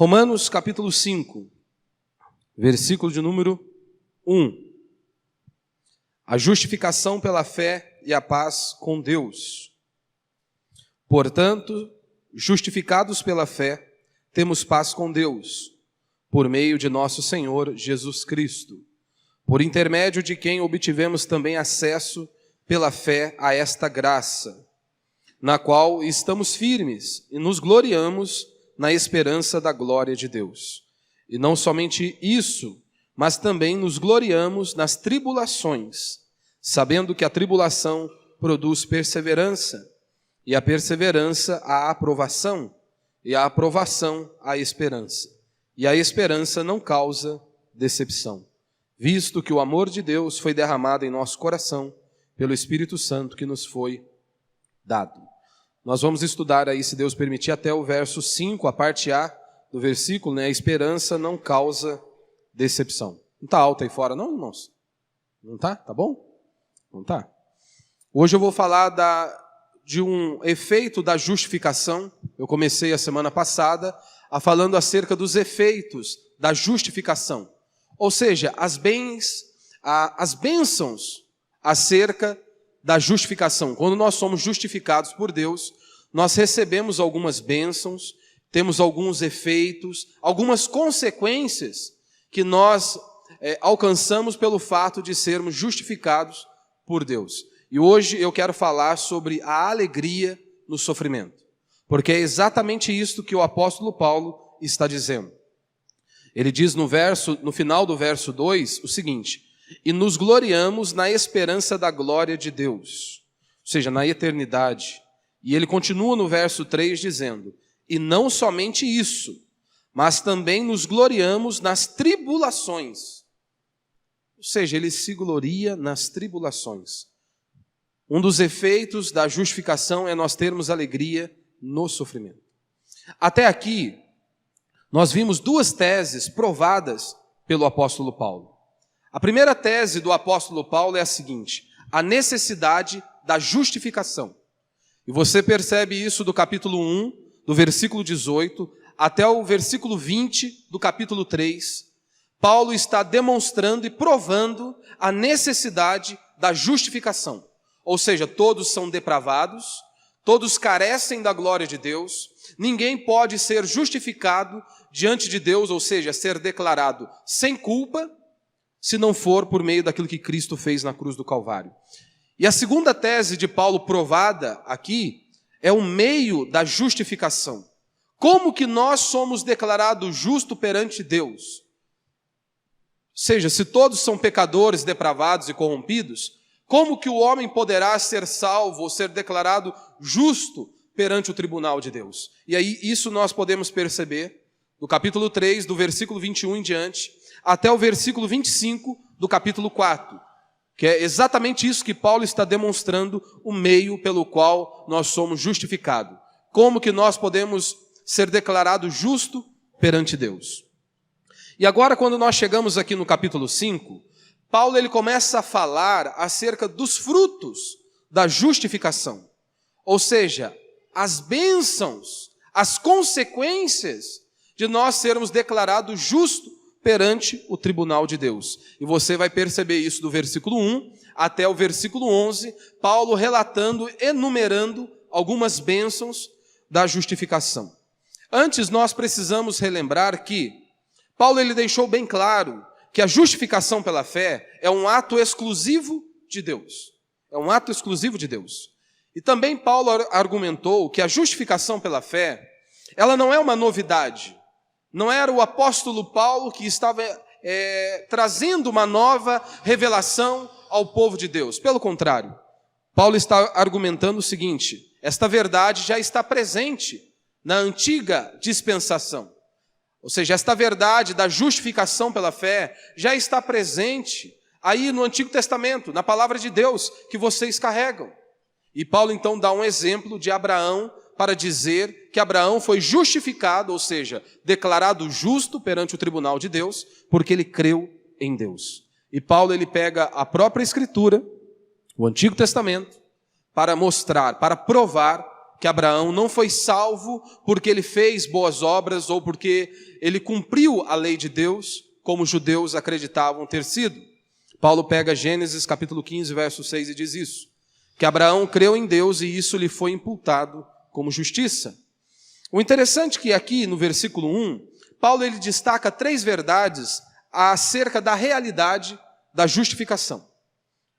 Romanos capítulo 5, versículo de número 1. A justificação pela fé e a paz com Deus. Portanto, justificados pela fé, temos paz com Deus, por meio de nosso Senhor Jesus Cristo, por intermédio de quem obtivemos também acesso pela fé a esta graça, na qual estamos firmes e nos gloriamos na esperança da glória de Deus. E não somente isso, mas também nos gloriamos nas tribulações, sabendo que a tribulação produz perseverança, e a perseverança a aprovação, e a aprovação a esperança. E a esperança não causa decepção, visto que o amor de Deus foi derramado em nosso coração pelo Espírito Santo que nos foi dado. Nós vamos estudar aí, se Deus permitir, até o verso 5, a parte A do versículo, né? A esperança não causa decepção. Não está alto aí fora não, irmãos? Não está? Tá bom? Não está. Hoje eu vou falar de um efeito da justificação. Eu comecei a semana passada falando acerca dos efeitos da justificação. Ou seja, as bênçãos acerca da justificação. Quando nós somos justificados por Deus, nós recebemos algumas bênçãos, temos alguns efeitos, algumas consequências que nós alcançamos pelo fato de sermos justificados por Deus. E hoje eu quero falar sobre a alegria no sofrimento, porque é exatamente isso que o apóstolo Paulo está dizendo. Ele diz no final do verso 2 o seguinte: e nos gloriamos na esperança da glória de Deus, ou seja, na eternidade. E ele continua no verso 3 dizendo: e não somente isso, mas também nos gloriamos nas tribulações. Ou seja, ele se gloria nas tribulações. Um dos efeitos da justificação é nós termos alegria no sofrimento. Até aqui, nós vimos duas teses provadas pelo apóstolo Paulo. A primeira tese do apóstolo Paulo é a seguinte: a necessidade da justificação. E você percebe isso do capítulo 1, do versículo 18, até o versículo 20 do capítulo 3. Paulo está demonstrando e provando a necessidade da justificação. Ou seja, todos são depravados, todos carecem da glória de Deus, ninguém pode ser justificado diante de Deus, ou seja, ser declarado sem culpa, se não for por meio daquilo que Cristo fez na cruz do Calvário. E a segunda tese de Paulo provada aqui é o meio da justificação. Como que nós somos declarados justos perante Deus? Ou seja, se todos são pecadores, depravados e corrompidos, como que o homem poderá ser salvo ou ser declarado justo perante o tribunal de Deus? E aí isso nós podemos perceber do capítulo 3, do versículo 21 em diante, até o versículo 25 do capítulo 4, que é exatamente isso que Paulo está demonstrando, o meio pelo qual nós somos justificados. Como que nós podemos ser declarados justo perante Deus? E agora, quando nós chegamos aqui no capítulo 5, Paulo ele começa a falar acerca dos frutos da justificação. Ou seja, as bênçãos, as consequências de nós sermos declarados justos perante o tribunal de Deus. E você vai perceber isso do versículo 1 até o versículo 11, Paulo relatando, enumerando algumas bênçãos da justificação. Antes nós precisamos relembrar que Paulo ele deixou bem claro que a justificação pela fé é um ato exclusivo de Deus. É um ato exclusivo de Deus. E também Paulo argumentou que a justificação pela fé, ela não é uma novidade. Não era o apóstolo Paulo que estava trazendo uma nova revelação ao povo de Deus. Pelo contrário, Paulo está argumentando o seguinte: esta verdade já está presente na antiga dispensação. Ou seja, esta verdade da justificação pela fé já está presente aí no Antigo Testamento, na palavra de Deus que vocês carregam. E Paulo então dá um exemplo de Abraão para dizer que Abraão foi justificado, ou seja, declarado justo perante o tribunal de Deus, porque ele creu em Deus. E Paulo ele pega a própria Escritura, o Antigo Testamento, para mostrar, para provar que Abraão não foi salvo porque ele fez boas obras ou porque ele cumpriu a lei de Deus, como os judeus acreditavam ter sido. Paulo pega Gênesis capítulo 15, verso 6 e diz isso, que Abraão creu em Deus e isso lhe foi imputado como justiça. O interessante é que aqui no versículo 1, Paulo ele destaca 3 verdades acerca da realidade da justificação.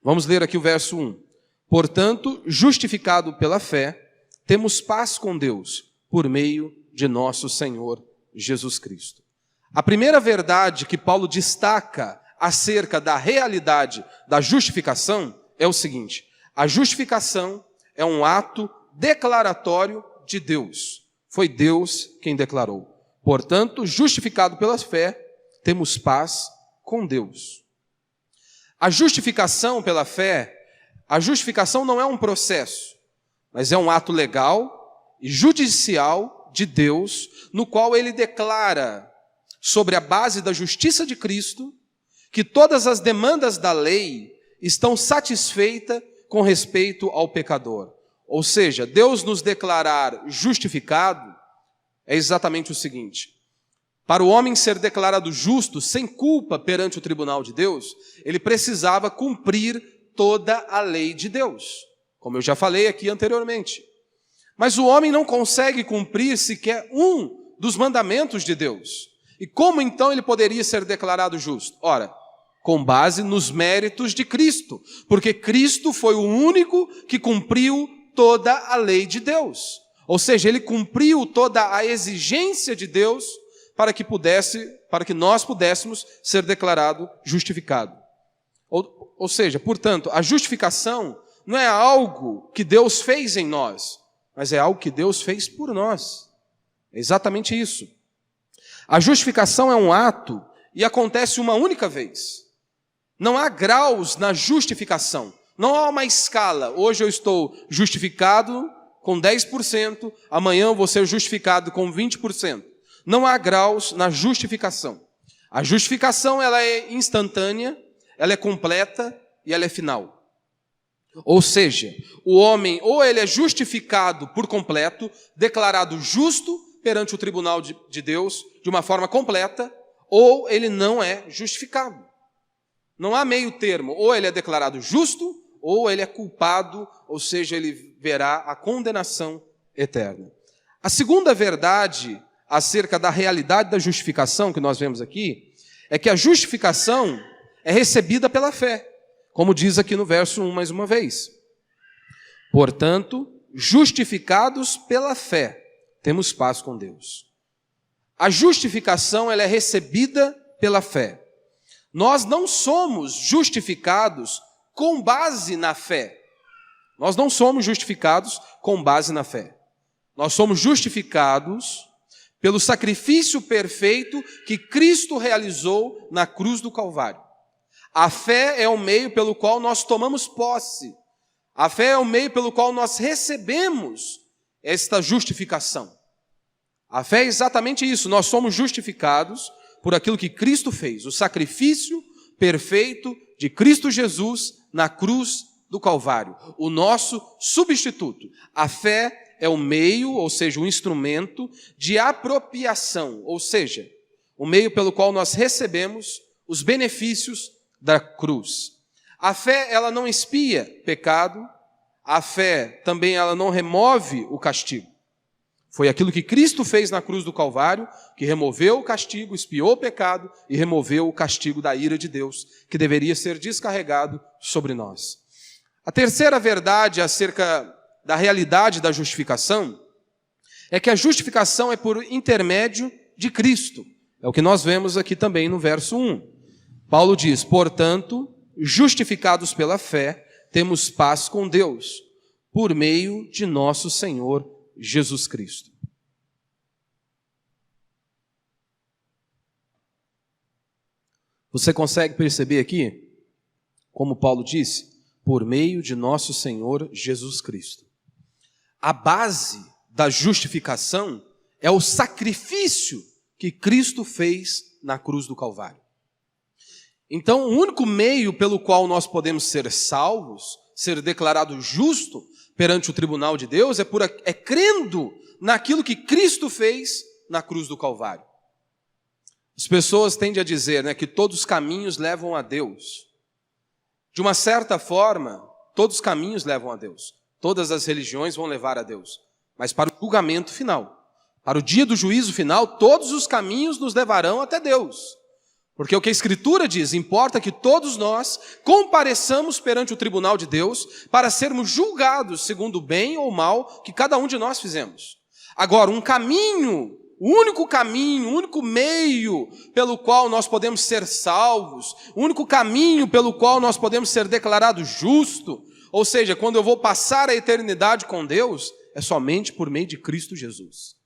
Vamos ler aqui o verso 1. Portanto, justificado pela fé, temos paz com Deus por meio de nosso Senhor Jesus Cristo. A primeira verdade que Paulo destaca acerca da realidade da justificação é o seguinte: a justificação é um ato declaratório de Deus. Foi Deus quem declarou. Portanto, justificado pela fé, temos paz com Deus. A justificação pela fé, a justificação não é um processo, mas é um ato legal e judicial de Deus, no qual ele declara, sobre a base da justiça de Cristo, que todas as demandas da lei estão satisfeitas com respeito ao pecador. Ou seja, Deus nos declarar justificado é exatamente o seguinte: para o homem ser declarado justo, sem culpa perante o tribunal de Deus, ele precisava cumprir toda a lei de Deus, como eu já falei aqui anteriormente. Mas o homem não consegue cumprir sequer um dos mandamentos de Deus. E como então ele poderia ser declarado justo? Ora, com base nos méritos de Cristo, porque Cristo foi o único que cumpriu toda a lei de Deus. Ou seja, ele cumpriu toda a exigência de Deus para que nós pudéssemos ser declarado justificado. Ou seja, portanto, a justificação não é algo que Deus fez em nós, mas é algo que Deus fez por nós. É exatamente isso. A justificação é um ato e acontece uma única vez. Não há graus na justificação. Não há uma escala. Hoje eu estou justificado com 10%, amanhã eu vou ser justificado com 20%. Não há graus na justificação. A justificação ela é instantânea, ela é completa e ela é final. Ou seja, o homem ou ele é justificado por completo, declarado justo perante o tribunal de Deus de uma forma completa, ou ele não é justificado. Não há meio termo, ou ele é declarado justo, ou ele é culpado, ou seja, ele verá a condenação eterna. A segunda verdade acerca da realidade da justificação que nós vemos aqui, é que a justificação é recebida pela fé, como diz aqui no verso 1 mais uma vez. Portanto, justificados pela fé, temos paz com Deus. A justificação ela é recebida pela fé. Nós não somos justificados com base na fé. Nós não somos justificados com base na fé. Nós somos justificados pelo sacrifício perfeito que Cristo realizou na cruz do Calvário. A fé é o meio pelo qual nós tomamos posse. A fé é o meio pelo qual nós recebemos esta justificação. A fé é exatamente isso. Nós somos justificados por aquilo que Cristo fez, o sacrifício perfeito de Cristo Jesus na cruz do Calvário, o nosso substituto. A fé é o meio, ou seja, o instrumento de apropriação, ou seja, o meio pelo qual nós recebemos os benefícios da cruz. A fé, ela não expia pecado, a fé também ela não remove o castigo. Foi aquilo que Cristo fez na cruz do Calvário, que removeu o castigo, expiou o pecado e removeu o castigo da ira de Deus, que deveria ser descarregado sobre nós. A terceira verdade acerca da realidade da justificação é que a justificação é por intermédio de Cristo. É o que nós vemos aqui também no verso 1. Paulo diz, portanto, justificados pela fé, temos paz com Deus, por meio de nosso Senhor Jesus Cristo. Você consegue perceber aqui, como Paulo disse, por meio de nosso Senhor Jesus Cristo. A base da justificação é o sacrifício que Cristo fez na cruz do Calvário. Então, o único meio pelo qual nós podemos ser salvos, ser declarado justo, perante o tribunal de Deus é crendo naquilo que Cristo fez na cruz do Calvário. As pessoas tendem a dizer, né, que todos os caminhos levam a Deus. De uma certa forma, todos os caminhos levam a Deus. Todas as religiões vão levar a Deus. Mas para o julgamento final, para o dia do juízo final, todos os caminhos nos levarão até Deus. Porque o que a Escritura diz, importa que todos nós compareçamos perante o tribunal de Deus para sermos julgados segundo o bem ou o mal que cada um de nós fizemos. Agora, um caminho, o único meio pelo qual nós podemos ser salvos, o único caminho pelo qual nós podemos ser declarados justos, ou seja, quando eu vou passar a eternidade com Deus, é somente por meio de Cristo Jesus.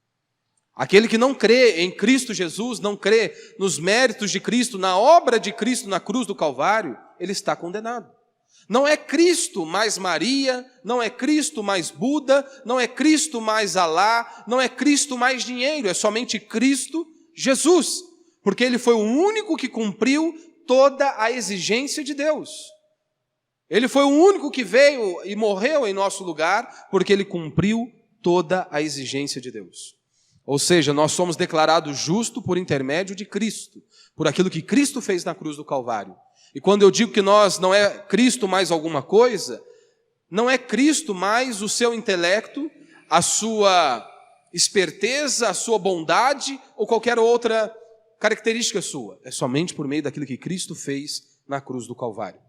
Aquele que não crê em Cristo Jesus, não crê nos méritos de Cristo, na obra de Cristo na cruz do Calvário, ele está condenado. Não é Cristo mais Maria, não é Cristo mais Buda, não é Cristo mais Alá, não é Cristo mais dinheiro, é somente Cristo Jesus, porque ele foi o único que cumpriu toda a exigência de Deus. Ele foi o único que veio e morreu em nosso lugar, porque ele cumpriu toda a exigência de Deus. Ou seja, nós somos declarados justos por intermédio de Cristo, por aquilo que Cristo fez na cruz do Calvário. E quando eu digo que nós não é Cristo mais alguma coisa, não é Cristo mais o seu intelecto, a sua esperteza, a sua bondade ou qualquer outra característica sua. É somente por meio daquilo que Cristo fez na cruz do Calvário.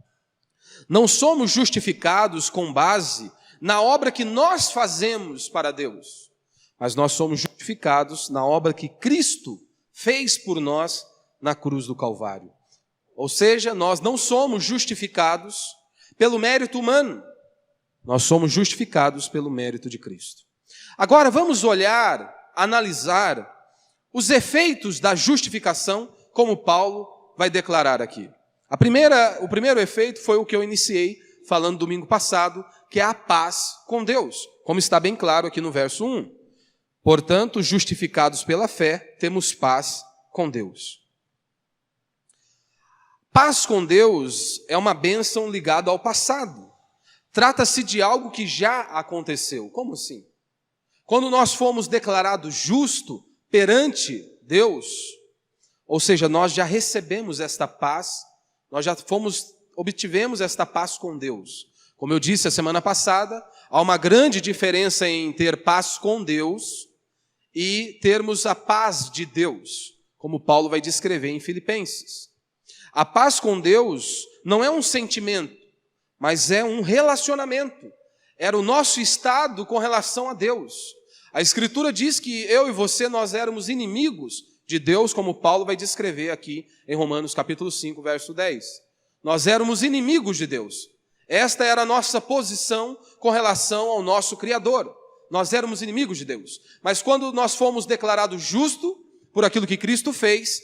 Não somos justificados com base na obra que nós fazemos para Deus, mas nós somos justificados na obra que Cristo fez por nós na cruz do Calvário. Ou seja, nós não somos justificados pelo mérito humano, nós somos justificados pelo mérito de Cristo. Agora vamos olhar, analisar os efeitos da justificação, como Paulo vai declarar aqui. O primeiro efeito foi o que eu iniciei falando domingo passado, que é a paz com Deus, como está bem claro aqui no verso 1. Portanto, justificados pela fé, temos paz com Deus. Paz com Deus é uma bênção ligada ao passado. Trata-se de algo que já aconteceu. Como assim? Quando nós fomos declarados justos perante Deus, ou seja, nós já recebemos esta paz, nós já obtivemos esta paz com Deus. Como eu disse a semana passada, há uma grande diferença em ter paz com Deus e termos a paz de Deus, como Paulo vai descrever em Filipenses. A paz com Deus não é um sentimento, mas é um relacionamento. Era o nosso estado com relação a Deus. A Escritura diz que eu e você, nós éramos inimigos de Deus, como Paulo vai descrever aqui em Romanos capítulo 5, verso 10. Nós éramos inimigos de Deus. Esta era a nossa posição com relação ao nosso Criador. Nós éramos inimigos de Deus. Mas quando nós fomos declarados justos por aquilo que Cristo fez,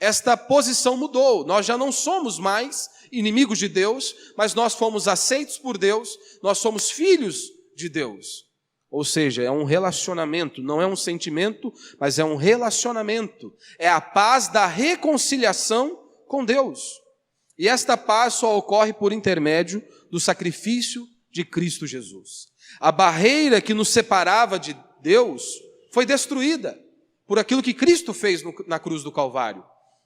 esta posição mudou. Nós já não somos mais inimigos de Deus, mas nós fomos aceitos por Deus, nós somos filhos de Deus. Ou seja, é um relacionamento, não é um sentimento, mas é um relacionamento. É a paz da reconciliação com Deus. E esta paz só ocorre por intermédio do sacrifício de Cristo Jesus. A barreira que nos separava de Deus foi destruída por aquilo que Cristo fez na cruz do Calvário.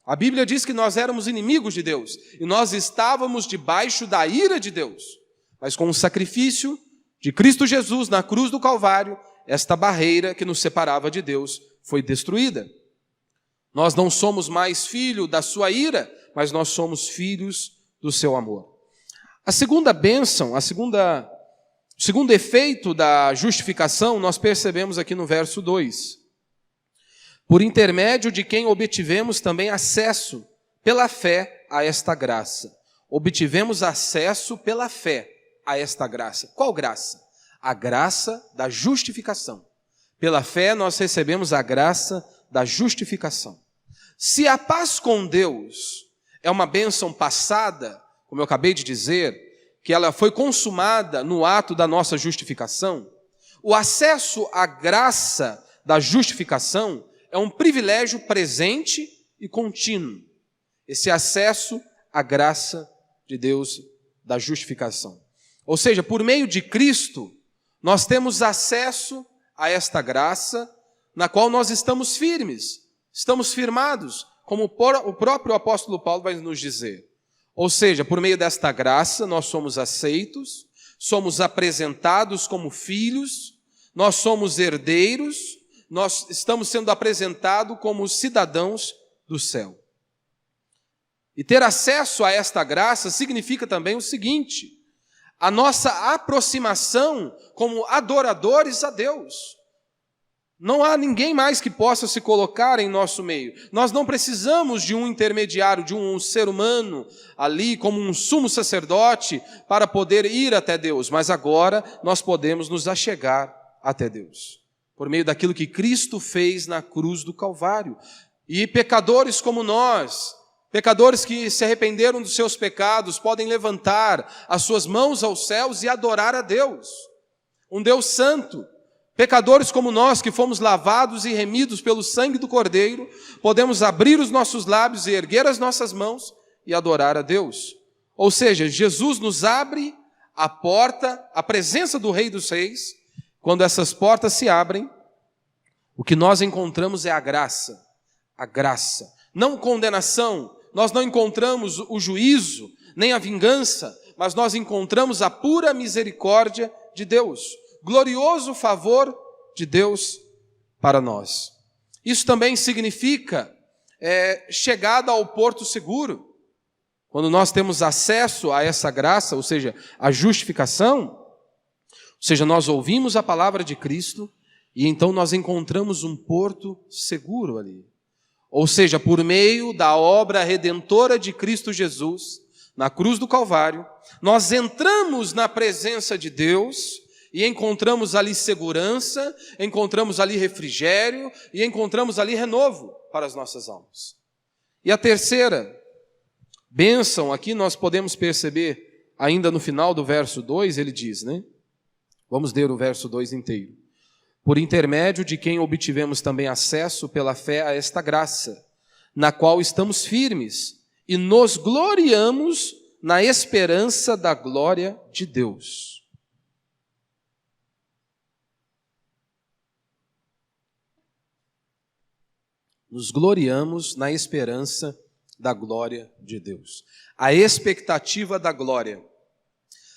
A Bíblia diz que nós éramos inimigos de Deus e nós estávamos debaixo da ira de Deus. Mas com o sacrifício de Cristo Jesus na cruz do Calvário, esta barreira que nos separava de Deus foi destruída. Nós não somos mais filhos da sua ira, mas nós somos filhos do seu amor. A segunda bênção, o segundo efeito da justificação, nós percebemos aqui no verso 2. Por intermédio de quem obtivemos também acesso pela fé a esta graça. Obtivemos acesso pela fé a esta graça. Qual graça? A graça da justificação. Pela fé nós recebemos a graça da justificação. Se a paz com Deus é uma bênção passada, como eu acabei de dizer, que ela foi consumada no ato da nossa justificação, o acesso à graça da justificação é um privilégio presente e contínuo. Esse acesso à graça de Deus da justificação. Ou seja, por meio de Cristo, nós temos acesso a esta graça, na qual nós estamos firmes, estamos firmados, como o próprio apóstolo Paulo vai nos dizer. Ou seja, por meio desta graça, nós somos aceitos, somos apresentados como filhos, nós somos herdeiros, nós estamos sendo apresentados como cidadãos do céu. E ter acesso a esta graça significa também o seguinte: a nossa aproximação como adoradores a Deus. Não há ninguém mais que possa se colocar em nosso meio. Nós não precisamos de um intermediário, de um ser humano ali como um sumo sacerdote para poder ir até Deus, mas agora nós podemos nos achegar até Deus, por meio daquilo que Cristo fez na cruz do Calvário. E pecadores como nós, pecadores que se arrependeram dos seus pecados, podem levantar as suas mãos aos céus e adorar a Deus, um Deus santo. Pecadores como nós, que fomos lavados e remidos pelo sangue do Cordeiro, podemos abrir os nossos lábios e erguer as nossas mãos e adorar a Deus. Ou seja, Jesus nos abre a porta, a presença do Rei dos Reis. Quando essas portas se abrem, o que nós encontramos é a graça, não condenação. Nós não encontramos o juízo, nem a vingança, mas nós encontramos a pura misericórdia de Deus, glorioso favor de Deus para nós. Isso também significa chegada ao porto seguro. Quando nós temos acesso a essa graça, ou seja, a justificação, ou seja, nós ouvimos a palavra de Cristo e então nós encontramos um porto seguro ali. Ou seja, por meio da obra redentora de Cristo Jesus, na cruz do Calvário, nós entramos na presença de Deus e encontramos ali segurança, encontramos ali refrigério e encontramos ali renovo para as nossas almas. E a terceira bênção, aqui nós podemos perceber, ainda no final do verso 2, ele diz, né? Vamos ler o verso 2 inteiro. Por intermédio de quem obtivemos também acesso pela fé a esta graça, na qual estamos firmes e nos gloriamos na esperança da glória de Deus. Nos gloriamos na esperança da glória de Deus. A expectativa da glória.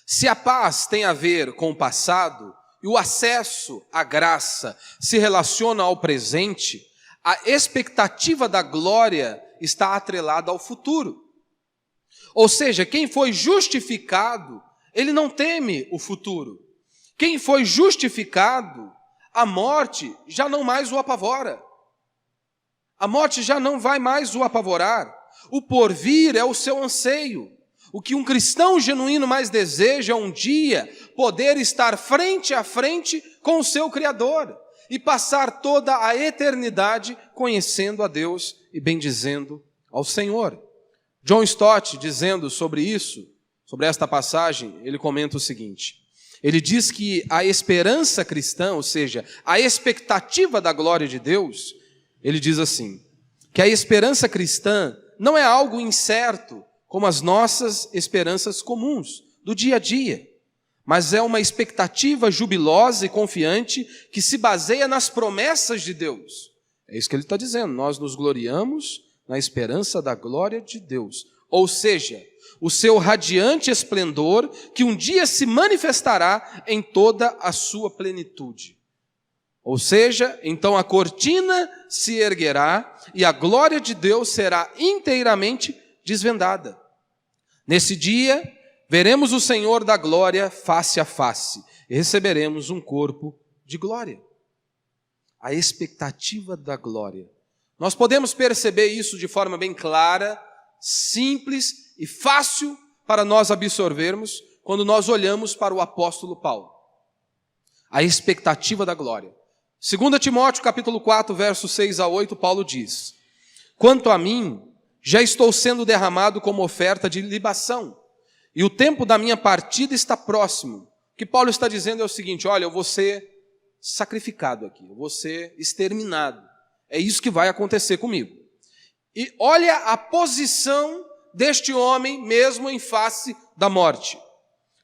Se a paz tem a ver com o passado e o acesso à graça se relaciona ao presente, a expectativa da glória está atrelada ao futuro. Ou seja, quem foi justificado, ele não teme o futuro. Quem foi justificado, a morte já não mais o apavora. A morte já não vai mais o apavorar. O porvir é o seu anseio. O que um cristão genuíno mais deseja é um dia poder estar frente a frente com o seu Criador e passar toda a eternidade conhecendo a Deus e bendizendo ao Senhor. John Stott, dizendo sobre isso, sobre esta passagem, ele comenta o seguinte: ele diz que a esperança cristã, ou seja, a expectativa da glória de Deus, ele diz assim, que a esperança cristã não é algo incerto, como as nossas esperanças comuns, do dia a dia, mas é uma expectativa jubilosa e confiante que se baseia nas promessas de Deus. É isso que ele está dizendo, nós nos gloriamos na esperança da glória de Deus, ou seja, o seu radiante esplendor que um dia se manifestará em toda a sua plenitude. Ou seja, então a cortina se erguerá e a glória de Deus será inteiramente desvendada. Nesse dia, veremos o Senhor da glória face a face e receberemos um corpo de glória. A expectativa da glória. Nós podemos perceber isso de forma bem clara, simples e fácil para nós absorvermos quando nós olhamos para o apóstolo Paulo. A expectativa da glória. 2 Timóteo capítulo 4, versos 6 a 8, Paulo diz: quanto a mim, já estou sendo derramado como oferta de libação, e o tempo da minha partida está próximo. O que Paulo está dizendo é o seguinte: olha, eu vou ser sacrificado aqui, eu vou ser exterminado. É isso que vai acontecer comigo. E olha a posição deste homem mesmo em face da morte.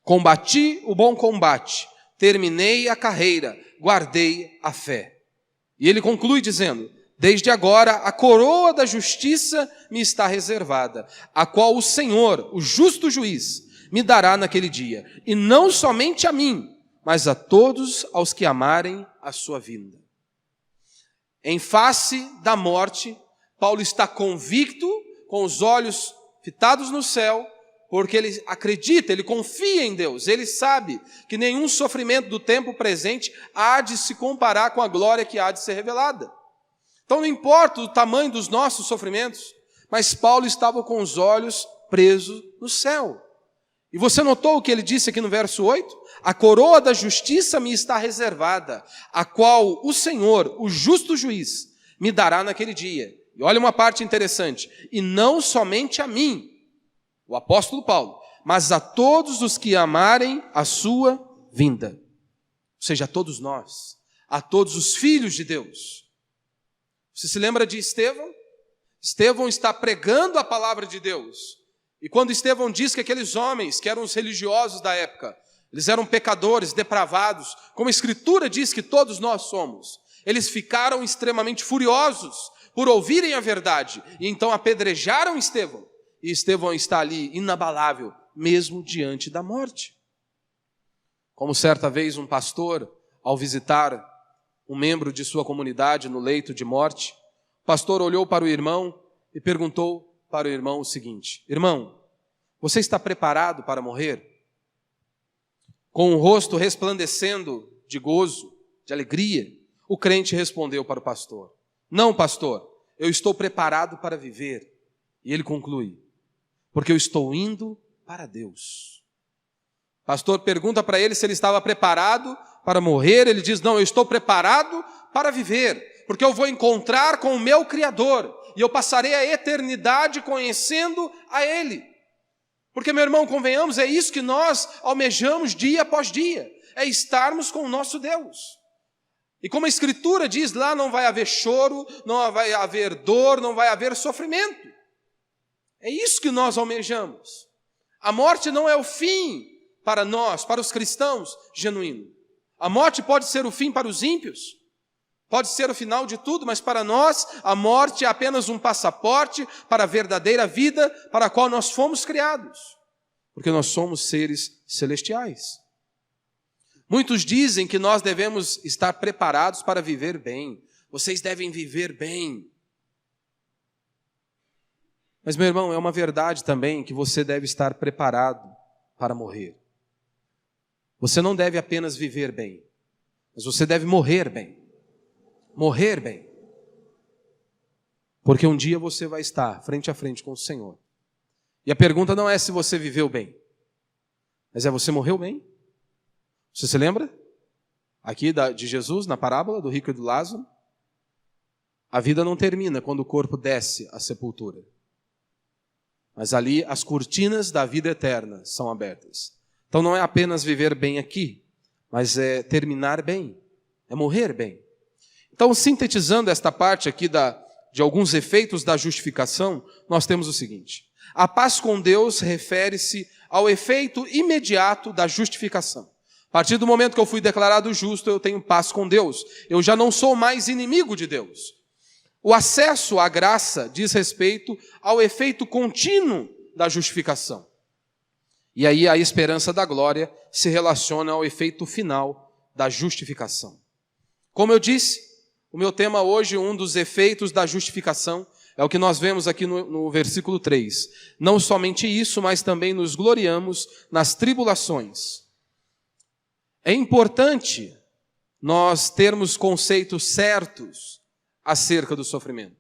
Combati o bom combate, terminei a carreira, guardei a fé. E ele conclui dizendo: desde agora a coroa da justiça me está reservada, a qual o Senhor, o justo juiz, me dará naquele dia, e não somente a mim, mas a todos aos que amarem a sua vinda. Em face da morte, Paulo está convicto, com os olhos fitados no céu, porque ele acredita, ele confia em Deus, ele sabe que nenhum sofrimento do tempo presente há de se comparar com a glória que há de ser revelada. Então não importa o tamanho dos nossos sofrimentos, mas Paulo estava com os olhos presos no céu. E você notou o que ele disse aqui no verso 8? A coroa da justiça me está reservada, a qual o Senhor, o justo juiz, me dará naquele dia. E olha uma parte interessante: e não somente a mim, o apóstolo Paulo, mas a todos os que amarem a sua vinda. Ou seja, a todos nós, a todos os filhos de Deus. Você se lembra de Estevão? Estevão está pregando a palavra de Deus. E quando Estevão diz que aqueles homens, que eram os religiosos da época, eles eram pecadores, depravados, como a Escritura diz que todos nós somos, eles ficaram extremamente furiosos por ouvirem a verdade, e então apedrejaram Estevão. E Estevão está ali inabalável, mesmo diante da morte. Como certa vez um pastor, ao visitar um membro de sua comunidade no leito de morte, o pastor olhou para o irmão e perguntou para o irmão o seguinte: irmão, você está preparado para morrer? Com o rosto resplandecendo de gozo, de alegria, o crente respondeu para o pastor: não, pastor, eu estou preparado para viver. E ele conclui: porque eu estou indo para Deus. O pastor pergunta para ele se ele estava preparado para morrer. Ele diz: não, eu estou preparado para viver, porque eu vou encontrar com o meu Criador, e eu passarei a eternidade conhecendo a Ele. Porque, meu irmão, convenhamos, é isso que nós almejamos dia após dia, é estarmos com o nosso Deus. E como a Escritura diz lá, não vai haver choro, não vai haver dor, não vai haver sofrimento. É isso que nós almejamos. A morte não é o fim para nós, para os cristãos genuínos. A morte pode ser o fim para os ímpios, pode ser o final de tudo, mas para nós a morte é apenas um passaporte para a verdadeira vida para a qual nós fomos criados, porque nós somos seres celestiais. Muitos dizem que nós devemos estar preparados para viver bem. Vocês devem viver bem. Mas, meu irmão, é uma verdade também que você deve estar preparado para morrer. Você não deve apenas viver bem, mas você deve morrer bem. Morrer bem. Porque um dia você vai estar frente a frente com o Senhor. E a pergunta não é se você viveu bem, mas é: você morreu bem? Você se lembra? Aqui de Jesus, na parábola do rico e do Lázaro. A vida não termina quando o corpo desce à sepultura. Mas ali as cortinas da vida eterna são abertas. Então não é apenas viver bem aqui, mas é terminar bem, é morrer bem. Então, sintetizando esta parte aqui de alguns efeitos da justificação, nós temos o seguinte: a paz com Deus refere-se ao efeito imediato da justificação. A partir do momento que eu fui declarado justo, eu tenho paz com Deus. Eu já não sou mais inimigo de Deus. O acesso à graça diz respeito ao efeito contínuo da justificação. E aí a esperança da glória se relaciona ao efeito final da justificação. Como eu disse, o meu tema hoje, um dos efeitos da justificação, é o que nós vemos aqui no versículo 3. Não somente isso, mas também nos gloriamos nas tribulações. É importante nós termos conceitos certos acerca do sofrimento.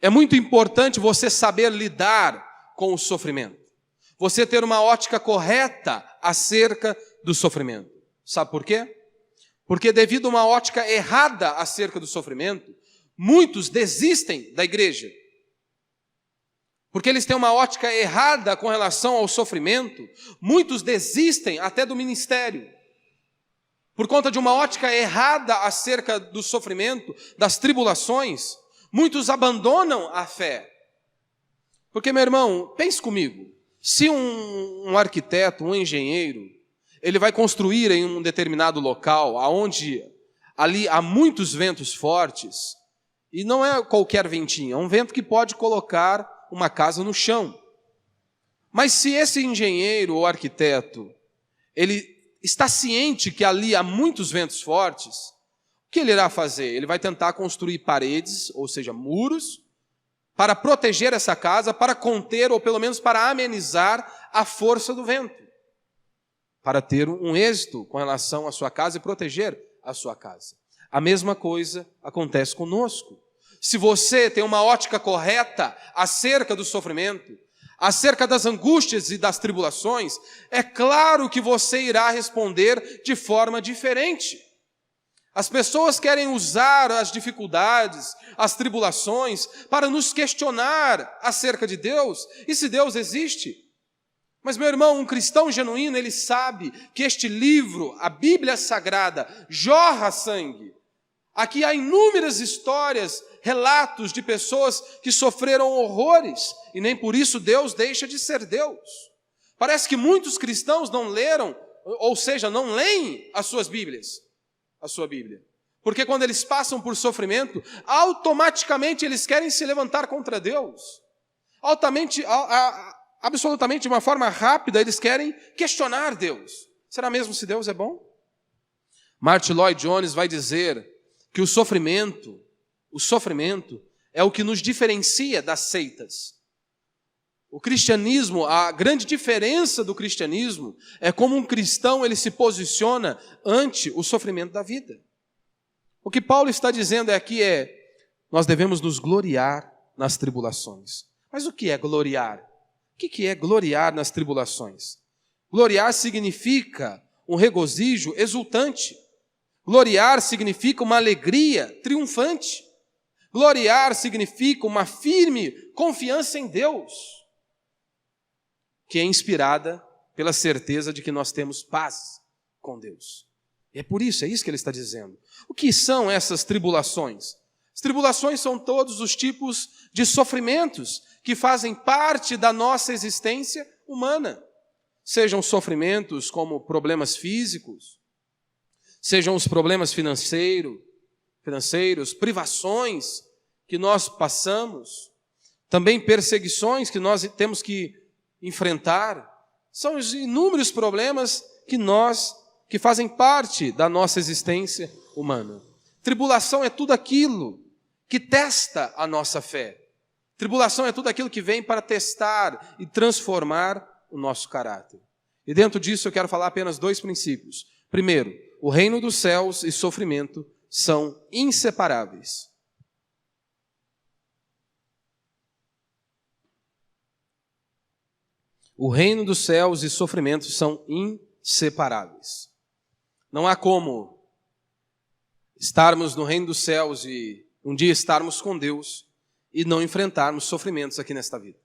É muito importante você saber lidar com o sofrimento. Você ter uma ótica correta acerca do sofrimento. Sabe por quê? Porque devido a uma ótica errada acerca do sofrimento, muitos desistem da igreja. Porque eles têm uma ótica errada com relação ao sofrimento, muitos desistem até do ministério. Por conta de uma ótica errada acerca do sofrimento, das tribulações, muitos abandonam a fé. Porque, meu irmão, pense comigo, se um arquiteto, um engenheiro, ele vai construir em um determinado local, aonde ali há muitos ventos fortes, e não é qualquer ventinho, é um vento que pode colocar uma casa no chão. Mas se esse engenheiro ou arquiteto, ele está ciente que ali há muitos ventos fortes, o que ele irá fazer? Ele vai tentar construir paredes, ou seja, muros, para proteger essa casa, para conter ou pelo menos para amenizar a força do vento, para ter um êxito com relação à sua casa e proteger a sua casa. A mesma coisa acontece conosco. Se você tem uma ótica correta acerca do sofrimento, acerca das angústias e das tribulações, é claro que você irá responder de forma diferente. As pessoas querem usar as dificuldades, as tribulações, para nos questionar acerca de Deus e se Deus existe. Mas, meu irmão, um cristão genuíno, ele sabe que este livro, a Bíblia Sagrada, jorra sangue. Aqui há inúmeras histórias, relatos de pessoas que sofreram horrores, e nem por isso Deus deixa de ser Deus. Parece que muitos cristãos não leram, ou seja, não leem as suas Bíblias, a sua Bíblia. Porque quando eles passam por sofrimento, automaticamente eles querem se levantar contra Deus. Absolutamente de uma forma rápida, eles querem questionar Deus. Será mesmo se Deus é bom? Martin Lloyd Jones vai dizer que o sofrimento é o que nos diferencia das seitas. O cristianismo, a grande diferença do cristianismo é como um cristão ele se posiciona ante o sofrimento da vida. O que Paulo está dizendo aqui nós devemos nos gloriar nas tribulações. Mas o que é gloriar? O que é gloriar nas tribulações? Gloriar significa um regozijo exultante. Gloriar significa uma alegria triunfante. Gloriar significa uma firme confiança em Deus, que é inspirada pela certeza de que nós temos paz com Deus. E é isso que ele está dizendo. O que são essas tribulações? As tribulações são todos os tipos de sofrimentos que fazem parte da nossa existência humana. Sejam sofrimentos como problemas físicos, sejam os problemas financeiros, privações que nós passamos, também perseguições que nós temos que enfrentar. São os inúmeros problemas que fazem parte da nossa existência humana. Tribulação é tudo aquilo que testa a nossa fé. Tribulação é tudo aquilo que vem para testar e transformar o nosso caráter. E dentro disso eu quero falar apenas 2 princípios. Primeiro, o reino dos céus e sofrimento são inseparáveis. O reino dos céus e sofrimento são inseparáveis. Não há como estarmos no reino dos céus e um dia estarmos com Deus e não enfrentarmos sofrimentos aqui nesta vida.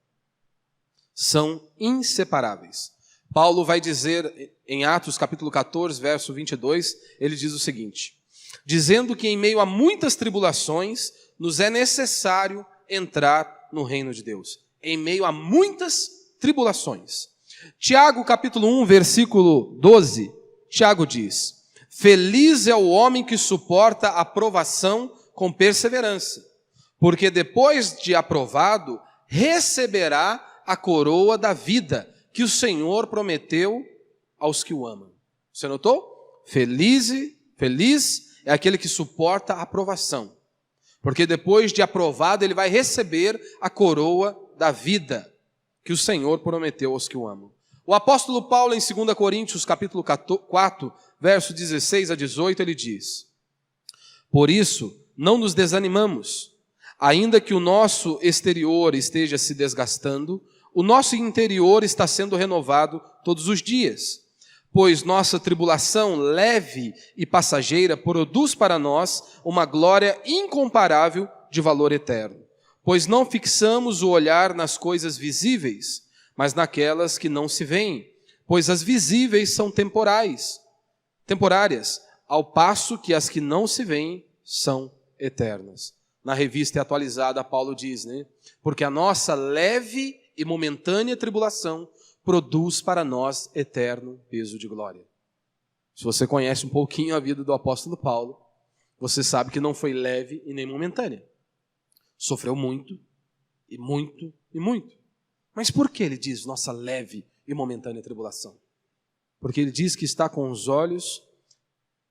São inseparáveis. Paulo vai dizer em Atos capítulo 14, verso 22, ele diz o seguinte: dizendo que em meio a muitas tribulações nos é necessário entrar no reino de Deus. Em meio a muitas tribulações. Tiago capítulo 1, versículo 12, Tiago diz: feliz é o homem que suporta a provação com perseverança, porque depois de aprovado, receberá a coroa da vida que o Senhor prometeu aos que o amam. Você notou? Feliz é aquele que suporta a aprovação, porque depois de aprovado, ele vai receber a coroa da vida que o Senhor prometeu aos que o amam. O apóstolo Paulo, em 2 Coríntios, capítulo 4, verso 16 a 18, ele diz: por isso, não nos desanimamos, ainda que o nosso exterior esteja se desgastando, o nosso interior está sendo renovado todos os dias, pois nossa tribulação leve e passageira produz para nós uma glória incomparável de valor eterno. Pois não fixamos o olhar nas coisas visíveis, mas naquelas que não se veem, pois as visíveis são temporárias, ao passo que as que não se veem são eternas. Na revista atualizada, Paulo diz, porque a nossa leve e momentânea tribulação produz para nós eterno peso de glória. Se você conhece um pouquinho a vida do apóstolo Paulo, você sabe que não foi leve e nem momentânea. Sofreu muito, e muito, e muito. Mas por que ele diz nossa leve e momentânea tribulação? Porque ele diz que está com os olhos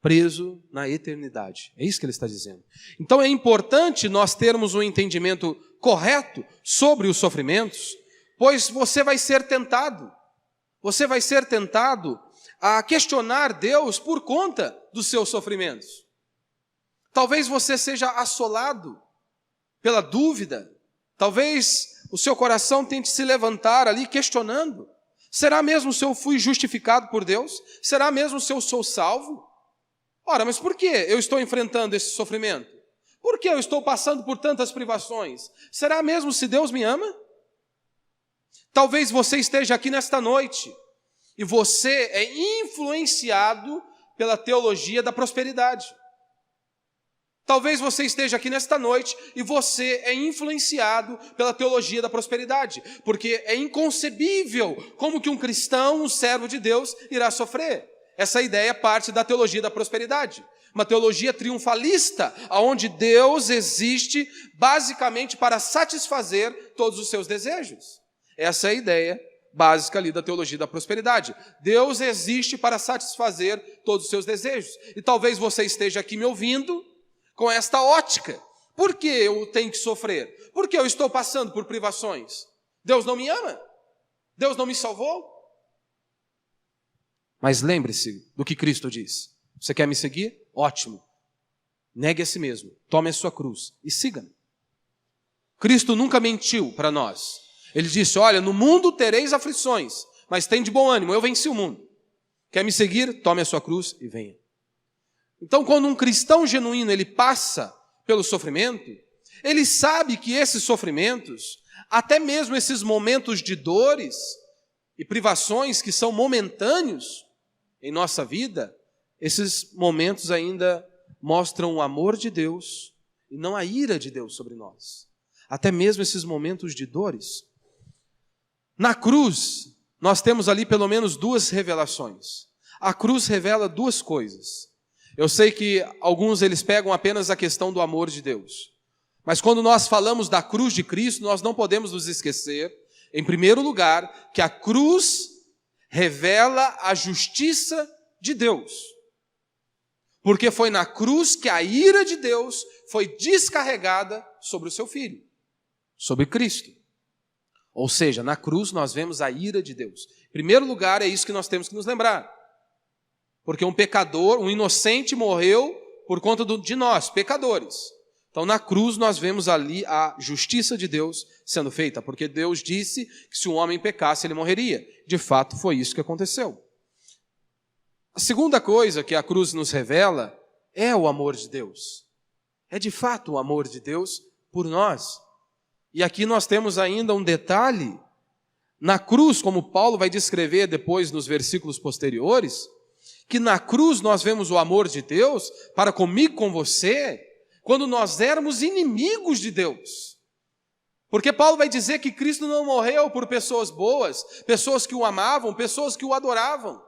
preso na eternidade. É isso que ele está dizendo. Então é importante nós termos um entendimento correto sobre os sofrimentos, pois você vai ser tentado. Você vai ser tentado a questionar Deus por conta dos seus sofrimentos. Talvez você seja assolado pela dúvida. Talvez o seu coração tente se levantar ali questionando. Será mesmo se eu fui justificado por Deus? Será mesmo se eu sou salvo? Ora, mas por que eu estou enfrentando esse sofrimento? Por que eu estou passando por tantas privações? Será mesmo se Deus me ama? Talvez você esteja aqui nesta noite e você é influenciado pela teologia da prosperidade. Talvez você esteja aqui nesta noite e você é influenciado pela teologia da prosperidade, porque é inconcebível como que um cristão, um servo de Deus, irá sofrer. Essa ideia parte da teologia da prosperidade, uma teologia triunfalista, onde Deus existe basicamente para satisfazer todos os seus desejos. Essa é a ideia básica ali da teologia da prosperidade. Deus existe para satisfazer todos os seus desejos. E talvez você esteja aqui me ouvindo com esta ótica. Por que eu tenho que sofrer? Por que eu estou passando por privações? Deus não me ama? Deus não me salvou? Mas lembre-se do que Cristo diz. Você quer me seguir? Ótimo. Negue a si mesmo, tome a sua cruz e siga-me. Cristo nunca mentiu para nós. Ele disse, olha, no mundo tereis aflições, mas tem de bom ânimo, eu venci o mundo. Quer me seguir? Tome a sua cruz e venha. Então, quando um cristão genuíno ele passa pelo sofrimento, ele sabe que esses sofrimentos, até mesmo esses momentos de dores e privações que são momentâneos em nossa vida, esses momentos ainda mostram o amor de Deus e não a ira de Deus sobre nós. Até mesmo esses momentos de dores. Na cruz, nós temos ali pelo menos duas revelações. A cruz revela duas coisas. Eu sei que alguns eles pegam apenas a questão do amor de Deus. Mas quando nós falamos da cruz de Cristo, nós não podemos nos esquecer, em primeiro lugar, que a cruz revela a justiça de Deus. Porque foi na cruz que a ira de Deus foi descarregada sobre o seu Filho, sobre Cristo. Ou seja, na cruz nós vemos a ira de Deus. Em primeiro lugar, é isso que nós temos que nos lembrar. Porque um pecador, um inocente morreu por conta de nós, pecadores. Então na cruz nós vemos ali a justiça de Deus sendo feita, porque Deus disse que se um homem pecasse ele morreria. De fato foi isso que aconteceu. A segunda coisa que a cruz nos revela é o amor de Deus. É de fato o amor de Deus por nós. E aqui nós temos ainda um detalhe. Na cruz, como Paulo vai descrever depois nos versículos posteriores, que na cruz nós vemos o amor de Deus para comigo, com você, quando nós éramos inimigos de Deus. Porque Paulo vai dizer que Cristo não morreu por pessoas boas, pessoas que o amavam, pessoas que o adoravam.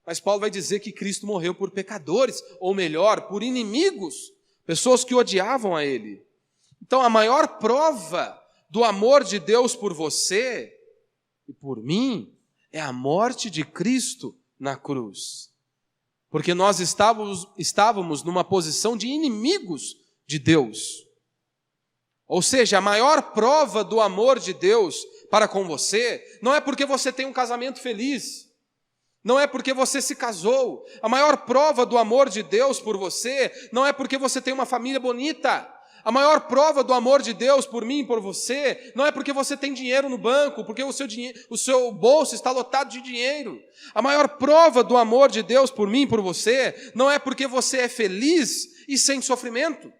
Mas Paulo vai dizer que Cristo morreu por pecadores, ou melhor, por inimigos, pessoas que odiavam a Ele. Então a maior prova do amor de Deus por você e por mim é a morte de Cristo na cruz. Porque nós estávamos numa posição de inimigos de Deus. Ou seja, a maior prova do amor de Deus para com você não é porque você tem um casamento feliz, não é porque você se casou. A maior prova do amor de Deus por você não é porque você tem uma família bonita. A maior prova do amor de Deus por mim e por você não é porque você tem dinheiro no banco, porque o seu bolso está lotado de dinheiro. A maior prova do amor de Deus por mim e por você não é porque você é feliz e sem sofrimento.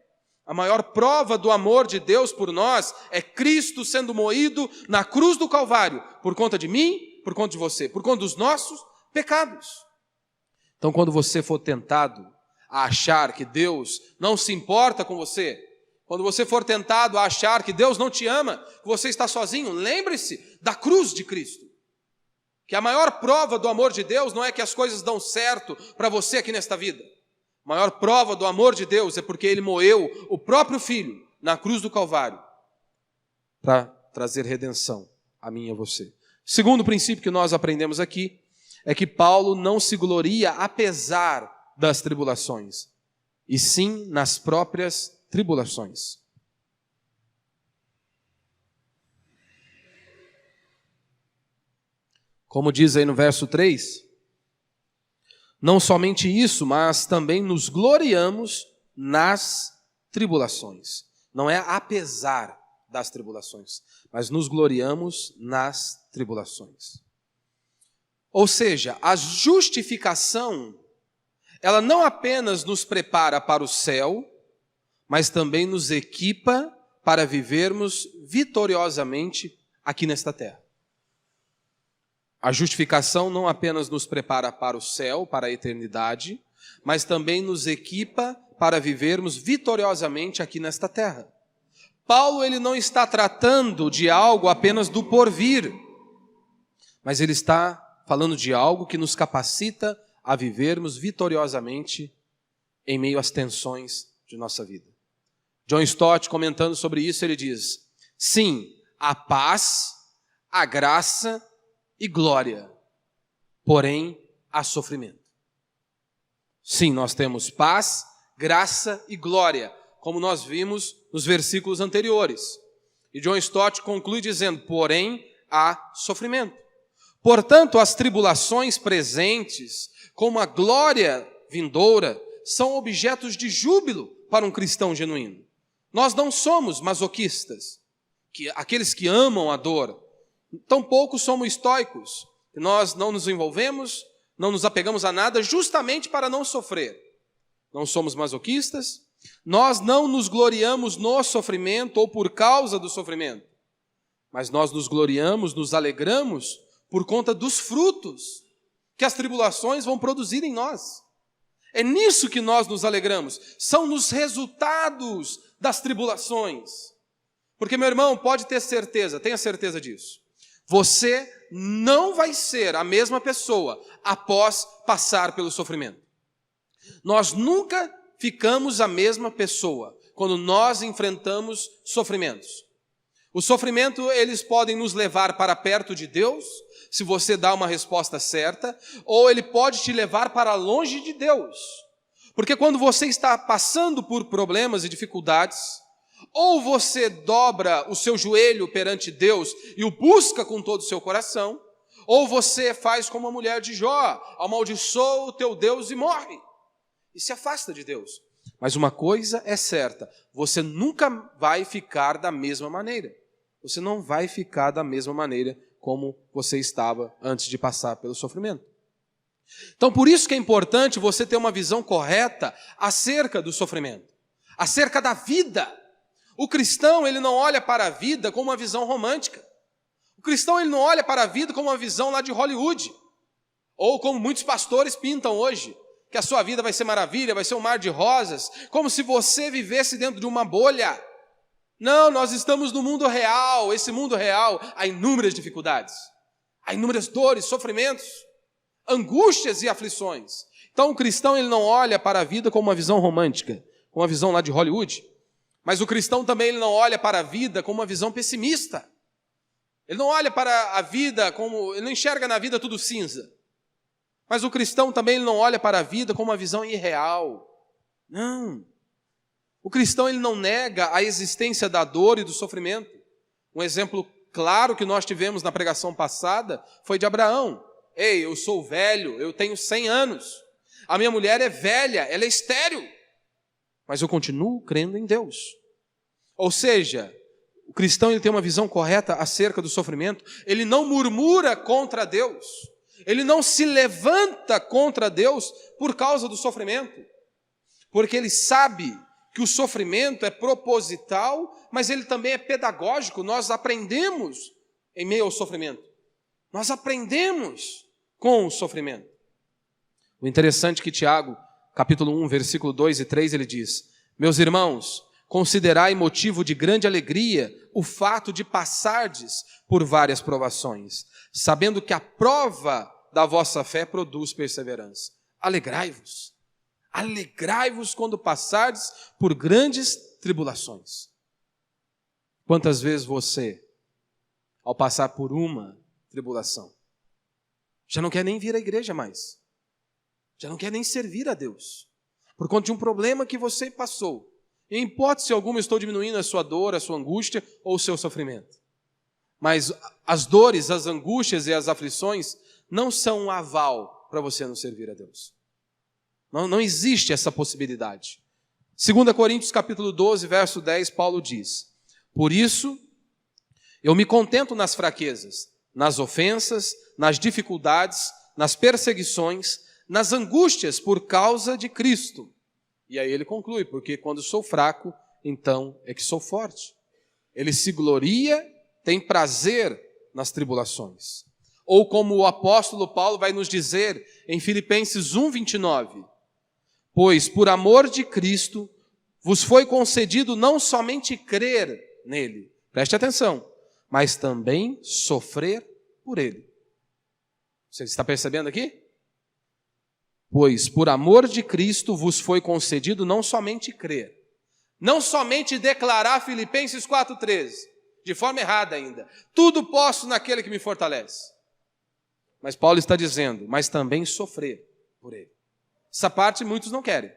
A maior prova do amor de Deus por nós é Cristo sendo moído na cruz do Calvário, por conta de mim, por conta de você, por conta dos nossos pecados. Então, quando você for tentado a achar que Deus não se importa com você, quando você for tentado a achar que Deus não te ama, que você está sozinho, lembre-se da cruz de Cristo. que a maior prova do amor de Deus não é que as coisas dão certo para você aqui nesta vida. A maior prova do amor de Deus é porque Ele moeu o próprio Filho na cruz do Calvário para trazer redenção a mim e a você. Segundo princípio que nós aprendemos aqui é que Paulo não se gloria apesar das tribulações, e sim nas próprias tribulações. Como diz aí no verso 3, não somente isso, mas também nos gloriamos nas tribulações. Não é apesar das tribulações, mas nos gloriamos nas tribulações. Ou seja, a justificação, ela não apenas nos prepara para o céu, mas também nos equipa para vivermos vitoriosamente aqui nesta terra. A justificação não apenas nos prepara para o céu, para a eternidade, mas também nos equipa para vivermos vitoriosamente aqui nesta terra. Paulo, ele não está tratando de algo apenas do porvir, mas ele está falando de algo que nos capacita a vivermos vitoriosamente em meio às tensões de nossa vida. John Stott, comentando sobre isso, ele diz: sim, a paz, a graça e glória, porém há sofrimento. Sim, nós temos paz, graça e glória, como nós vimos nos versículos anteriores. E John Stott conclui dizendo: porém há sofrimento. Portanto, as tribulações presentes, como a glória vindoura, são objetos de júbilo para um cristão genuíno. Nós não somos masoquistas, aqueles que amam a dor. Tampouco somos estoicos. Nós não nos envolvemos, não nos apegamos a nada justamente para não sofrer. Não somos masoquistas, nós não nos gloriamos no sofrimento ou por causa do sofrimento, mas nós nos gloriamos, nos alegramos por conta dos frutos que as tribulações vão produzir em nós. É nisso que nós nos alegramos, são nos resultados das tribulações. Porque, meu irmão, pode ter certeza, tenha certeza disso, você não vai ser a mesma pessoa após passar pelo sofrimento. Nós nunca ficamos a mesma pessoa quando nós enfrentamos sofrimentos. O sofrimento, eles podem nos levar para perto de Deus, se você dá uma resposta certa, ou ele pode te levar para longe de Deus. Porque quando você está passando por problemas e dificuldades, ou você dobra o seu joelho perante Deus e o busca com todo o seu coração, ou você faz como a mulher de Jó, amaldiçoa o teu Deus e morre, e se afasta de Deus. Mas uma coisa é certa, você nunca vai ficar da mesma maneira. Você não vai ficar da mesma maneira como você estava antes de passar pelo sofrimento. Então, por isso que é importante você ter uma visão correta acerca do sofrimento, acerca da vida. O cristão, ele não olha para a vida com uma visão romântica. O cristão, ele não olha para a vida com uma visão lá de Hollywood, ou como muitos pastores pintam hoje, que a sua vida vai ser maravilha, vai ser um mar de rosas, como se você vivesse dentro de uma bolha. Não, nós estamos no mundo real. Esse mundo real há inúmeras dificuldades, há inúmeras dores, sofrimentos, angústias e aflições. Então o cristão, ele não olha para a vida com uma visão romântica, com uma visão lá de Hollywood, mas o cristão também, ele não olha para a vida com uma visão pessimista. Ele não olha para a vida como, ele não enxerga na vida tudo cinza. Mas o cristão também, ele não olha para a vida com uma visão irreal. Não. O cristão, ele não nega a existência da dor e do sofrimento. Um exemplo claro que nós tivemos na pregação passada foi de Abraão. Ei, eu sou velho, eu tenho 100 anos. A minha mulher é velha, ela é estéril. Mas eu continuo crendo em Deus. Ou seja, o cristão, ele tem uma visão correta acerca do sofrimento. Ele não murmura contra Deus. Ele não se levanta contra Deus por causa do sofrimento. Porque ele sabe que o sofrimento é proposital, mas ele também é pedagógico. Nós aprendemos em meio ao sofrimento. Nós aprendemos com o sofrimento. O interessante é que Tiago, capítulo 1, versículo 2 e 3, ele diz: meus irmãos, considerai motivo de grande alegria o fato de passardes por várias provações, sabendo que a prova da vossa fé produz perseverança. Alegrai-vos. Alegrai-vos quando passardes por grandes tribulações. Quantas vezes você, ao passar por uma tribulação, já não quer nem vir à igreja mais, já não quer nem servir a Deus, por conta de um problema que você passou. Em hipótese alguma, estou diminuindo a sua dor, a sua angústia ou o seu sofrimento. Mas as dores, as angústias e as aflições não são um aval para você não servir a Deus. Não existe essa possibilidade. 2 Coríntios capítulo 12, verso 10, Paulo diz: por isso, eu me contento nas fraquezas, nas ofensas, nas dificuldades, nas perseguições, nas angústias por causa de Cristo. E aí ele conclui, porque quando sou fraco, então é que sou forte. Ele se gloria, tem prazer nas tribulações. Ou como o apóstolo Paulo vai nos dizer em Filipenses 1, 29, pois por amor de Cristo vos foi concedido não somente crer nele, preste atenção, mas também sofrer por ele. Você está percebendo aqui? Pois por amor de Cristo vos foi concedido não somente crer, não somente declarar Filipenses 4,13, de forma errada ainda, tudo posso naquele que me fortalece. Mas Paulo está dizendo, mas também sofrer por ele. Essa parte muitos não querem.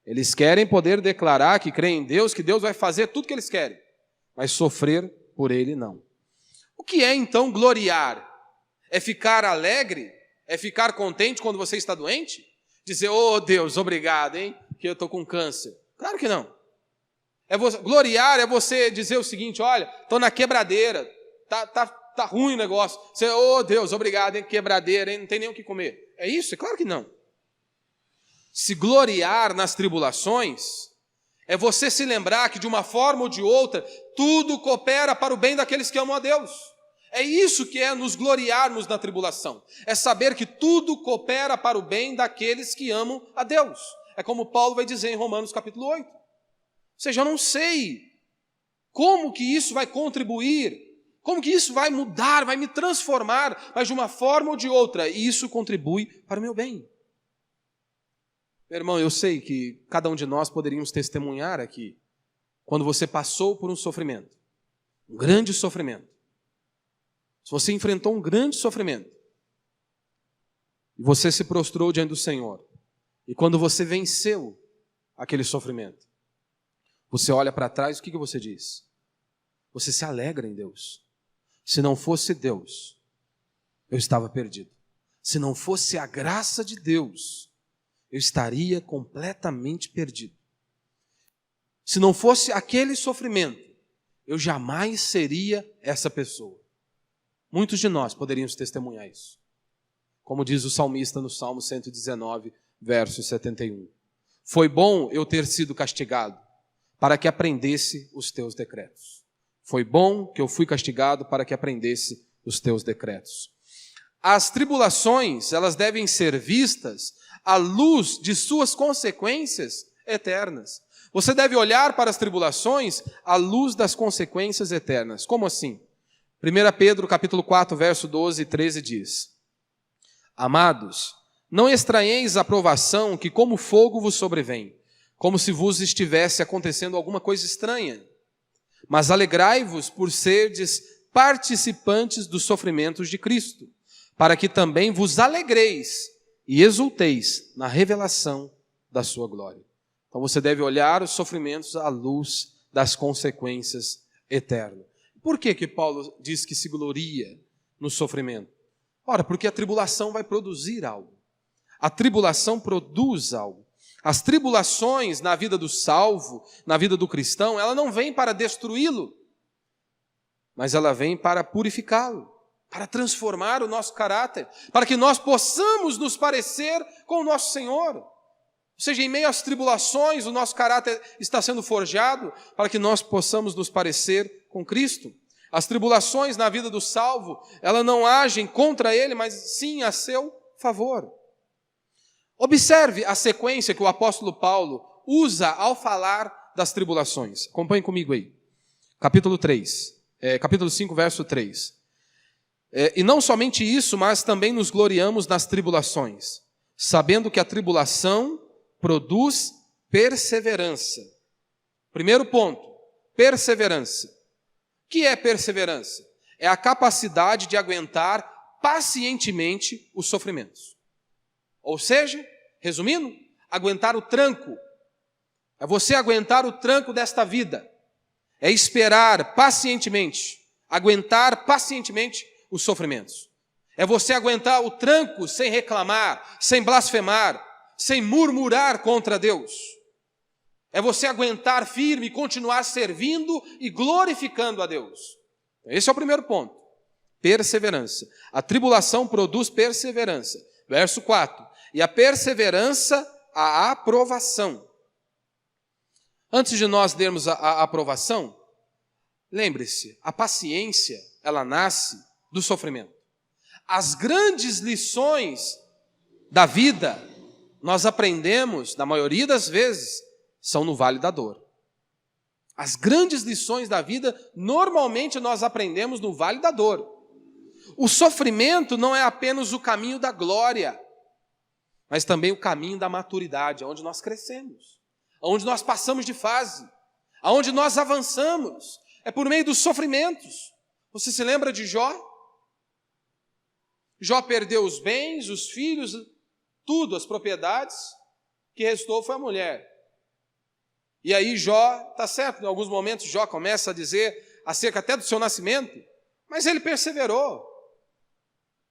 Eles querem poder declarar que creem em Deus, que Deus vai fazer tudo que eles querem, mas sofrer por ele não. O que é então gloriar? É ficar alegre? É ficar contente quando você está doente? Dizer, oh Deus, obrigado, hein, que eu estou com câncer. Claro que não. Gloriar é você dizer o seguinte, olha, estou na quebradeira, tá ruim o negócio. Você, oh Deus, obrigado, hein, quebradeira, hein, não tem nem o que comer. É isso? É claro que não. Se gloriar nas tribulações é você se lembrar que de uma forma ou de outra, tudo coopera para o bem daqueles que amam a Deus. É isso que é nos gloriarmos na tribulação. É saber que tudo coopera para o bem daqueles que amam a Deus. É como Paulo vai dizer em Romanos capítulo 8. Ou seja, eu não sei como que isso vai contribuir, como que isso vai mudar, vai me transformar, mas de uma forma ou de outra, isso contribui para o meu bem. Meu irmão, eu sei que cada um de nós poderíamos testemunhar aqui, quando você passou por um sofrimento, um grande sofrimento. Se você enfrentou um grande sofrimento, e você se prostrou diante do Senhor, e quando você venceu aquele sofrimento, você olha para trás, o que você diz? Você se alegra em Deus. Se não fosse Deus, eu estava perdido. Se não fosse a graça de Deus, eu estaria completamente perdido. Se não fosse aquele sofrimento, eu jamais seria essa pessoa. Muitos de nós poderíamos testemunhar isso. Como diz o salmista no Salmo 119, verso 71. Foi bom eu ter sido castigado, para que aprendesse os teus decretos. Foi bom que eu fui castigado para que aprendesse os teus decretos. As tribulações, elas devem ser vistas à luz de suas consequências eternas. Você deve olhar para as tribulações à luz das consequências eternas. Como assim? 1 Pedro capítulo 4, verso 12 e 13 diz: amados, não estranheis a provação que como fogo vos sobrevém, como se vos estivesse acontecendo alguma coisa estranha. Mas alegrai-vos por serdes participantes dos sofrimentos de Cristo, para que também vos alegreis e exulteis na revelação da sua glória. Então você deve olhar os sofrimentos à luz das consequências eternas. Por que Paulo diz que se gloria no sofrimento? Ora, porque a tribulação vai produzir algo. A tribulação produz algo. As tribulações na vida do salvo, na vida do cristão, ela não vem para destruí-lo, mas ela vem para purificá-lo, para transformar o nosso caráter, para que nós possamos nos parecer com o nosso Senhor. Ou seja, em meio às tribulações, o nosso caráter está sendo forjado para que nós possamos nos parecer com Cristo. As tribulações na vida do salvo, elas não agem contra ele, mas sim a seu favor. Observe a sequência que o apóstolo Paulo usa ao falar das tribulações. Acompanhe comigo aí. Capítulo 5, verso 3. E não somente isso, mas também nos gloriamos nas tribulações, sabendo que a tribulação produz perseverança. Primeiro ponto, perseverança. O que é perseverança? É a capacidade de aguentar pacientemente os sofrimentos. Ou seja, resumindo, aguentar o tranco. É você aguentar o tranco desta vida. É esperar pacientemente, aguentar pacientemente os sofrimentos. É você aguentar o tranco sem reclamar, sem blasfemar, sem murmurar contra Deus. É você aguentar firme e continuar servindo e glorificando a Deus. Esse é o primeiro ponto. Perseverança. A tribulação produz perseverança. Verso 4. E a perseverança, a aprovação. Antes de nós lermos a aprovação, lembre-se, a paciência, ela nasce do sofrimento. As grandes lições da vida, nós aprendemos, na maioria das vezes, são no vale da dor. As grandes lições da vida, normalmente nós aprendemos no vale da dor. O sofrimento não é apenas o caminho da glória, mas também o caminho da maturidade, onde nós crescemos, onde nós passamos de fase, aonde nós avançamos. É por meio dos sofrimentos. Você se lembra de Jó? Jó perdeu os bens, os filhos, tudo, as propriedades. O que restou foi a mulher. E aí Jó, tá certo, em alguns momentos Jó começa a dizer acerca até do seu nascimento, mas ele perseverou.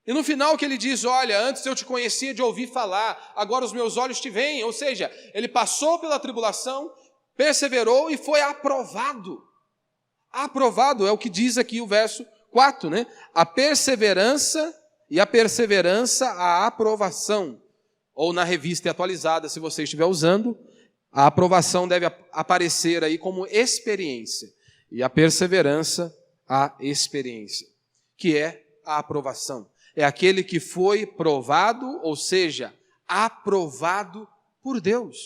E no final que ele diz, olha, antes eu te conhecia de ouvir falar, agora os meus olhos te veem. Ou seja, ele passou pela tribulação, perseverou e foi aprovado. Aprovado é o que diz aqui o verso 4, né? A perseverança e a perseverança, a aprovação. Ou na revista atualizada, se você estiver usando, a aprovação deve aparecer aí como experiência. E a perseverança, a experiência. Que é a aprovação. É aquele que foi provado, ou seja, aprovado por Deus.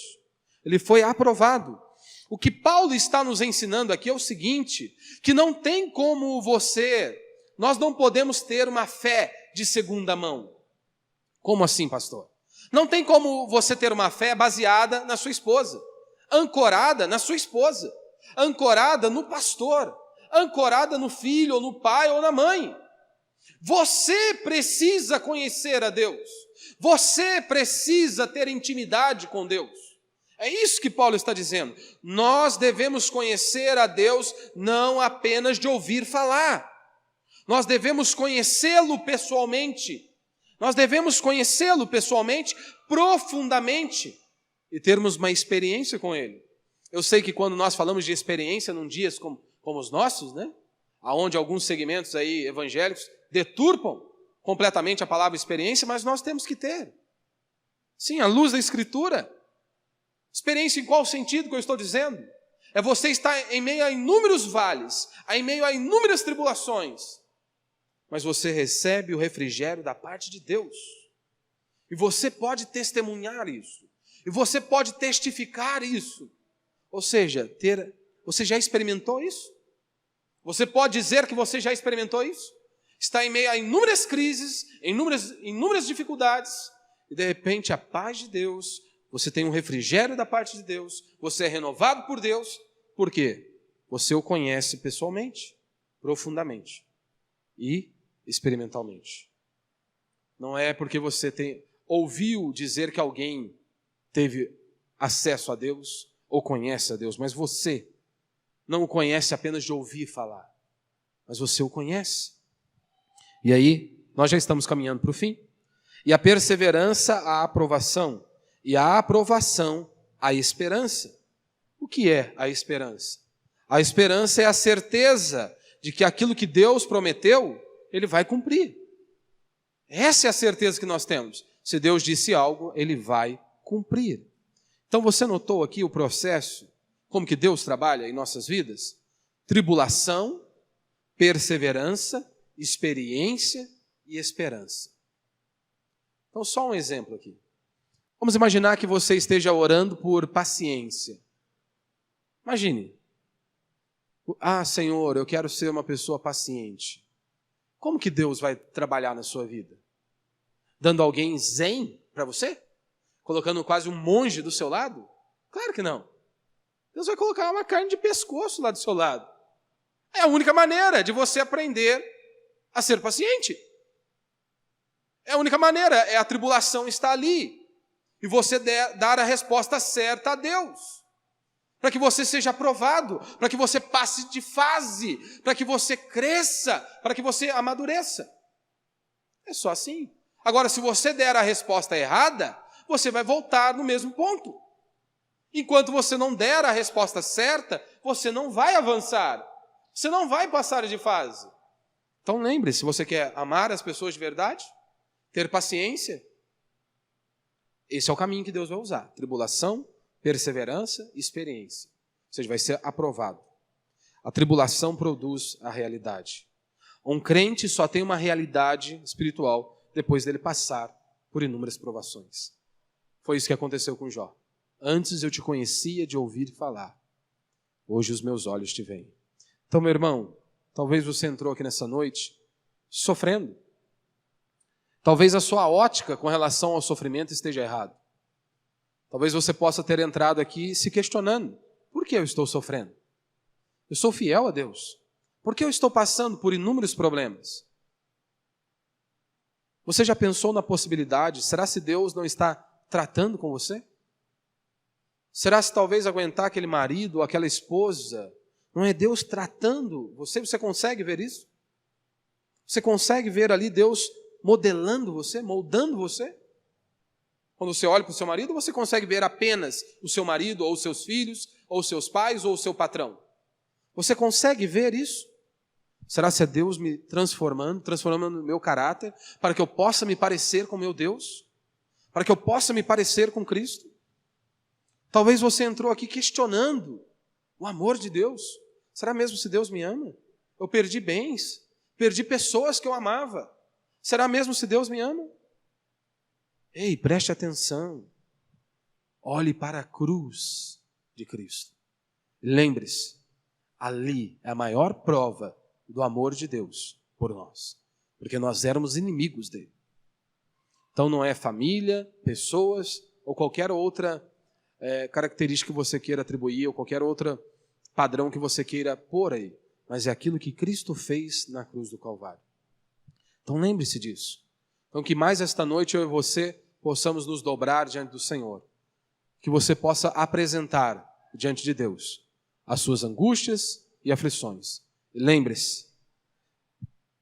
Ele foi aprovado. O que Paulo está nos ensinando aqui é o seguinte, que não tem como nós não podemos ter uma fé de segunda mão. Como assim, pastor? Não tem como você ter uma fé baseada na sua esposa, ancorada na sua esposa, ancorada no pastor, ancorada no filho, ou no pai, ou na mãe. Você precisa conhecer a Deus. Você precisa ter intimidade com Deus. É isso que Paulo está dizendo. Nós devemos conhecer a Deus não apenas de ouvir falar. Nós devemos conhecê-lo pessoalmente. Nós devemos conhecê-lo pessoalmente, profundamente, e termos uma experiência com Ele. Eu sei que quando nós falamos de experiência num dias como os nossos, né? Onde alguns segmentos aí evangélicos deturpam completamente a palavra experiência, mas nós temos que ter. Sim, à luz da Escritura. Experiência em qual sentido que eu estou dizendo? É você estar em meio a inúmeros vales, em meio a inúmeras tribulações, mas você recebe o refrigério da parte de Deus. E você pode testemunhar isso. E você pode testificar isso. Ou seja, você já experimentou isso? Você pode dizer que você já experimentou isso? Está em meio a inúmeras crises, inúmeras dificuldades, e de repente a paz de Deus, você tem um refrigério da parte de Deus, você é renovado por Deus. Por quê? Você o conhece pessoalmente, profundamente e experimentalmente. Não é porque você ouviu dizer que alguém teve acesso a Deus ou conhece a Deus, mas você não o conhece apenas de ouvir falar, mas você o conhece. E aí, nós já estamos caminhando para o fim. E a perseverança, a aprovação. E a aprovação, a esperança. O que é a esperança? A esperança é a certeza de que aquilo que Deus prometeu, Ele vai cumprir. Essa é a certeza que nós temos. Se Deus disse algo, Ele vai cumprir. Então você notou aqui o processo, como que Deus trabalha em nossas vidas? Tribulação, perseverança, experiência e esperança. Então só um exemplo aqui. Vamos imaginar que você esteja orando por paciência. Imagine. Senhor, eu quero ser uma pessoa paciente. Como que Deus vai trabalhar na sua vida? Dando alguém zen para você? Colocando quase um monge do seu lado? Claro que não. Deus vai colocar uma carne de pescoço lá do seu lado. É a única maneira de você aprender a ser paciente. É a única maneira, a tribulação está ali. E você dar a resposta certa a Deus. Para que você seja aprovado, para que você passe de fase, para que você cresça, para que você amadureça. É só assim. Agora, se você der a resposta errada, você vai voltar no mesmo ponto. Enquanto você não der a resposta certa, você não vai avançar. Você não vai passar de fase. Então lembre-se, se você quer amar as pessoas de verdade, ter paciência, esse é o caminho que Deus vai usar. Tribulação, perseverança e experiência. Ou seja, vai ser aprovado. A tribulação produz a realidade. Um crente só tem uma realidade espiritual depois dele passar por inúmeras provações. Foi isso que aconteceu com Jó. Antes eu te conhecia de ouvir falar. Hoje os meus olhos te veem. Então, meu irmão, talvez você entrou aqui nessa noite sofrendo. Talvez a sua ótica com relação ao sofrimento esteja errada. Talvez você possa ter entrado aqui se questionando. Por que eu estou sofrendo? Eu sou fiel a Deus. Por que eu estou passando por inúmeros problemas? Você já pensou na possibilidade? Será se Deus não está tratando com você? Será se talvez aguentar aquele marido ou aquela esposa, não é Deus tratando você? Você consegue ver isso? Você consegue ver ali Deus modelando você, moldando você? Quando você olha para o seu marido, você consegue ver apenas o seu marido, ou os seus filhos, ou os seus pais, ou o seu patrão. Você consegue ver isso? Será se é Deus me transformando o meu caráter, para que eu possa me parecer com meu Deus? Para que eu possa me parecer com Cristo? Talvez você entrou aqui questionando o amor de Deus. Será mesmo se Deus me ama? Eu perdi bens, perdi pessoas que eu amava. Será mesmo se Deus me ama? Ei, preste atenção. Olhe para a cruz de Cristo. Lembre-se, ali é a maior prova do amor de Deus por nós. Porque nós éramos inimigos dele. Então não é família, pessoas ou qualquer outra característica que você queira atribuir ou qualquer outro padrão que você queira pôr aí. Mas é aquilo que Cristo fez na cruz do Calvário. Então lembre-se disso. Então que mais esta noite eu e você possamos nos dobrar diante do Senhor. Que você possa apresentar diante de Deus as suas angústias e aflições. E lembre-se,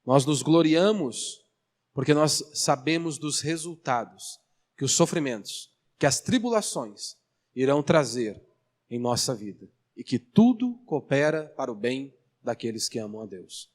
nós nos gloriamos porque nós sabemos dos resultados que os sofrimentos, que as tribulações irão trazer em nossa vida. E que tudo coopera para o bem daqueles que amam a Deus.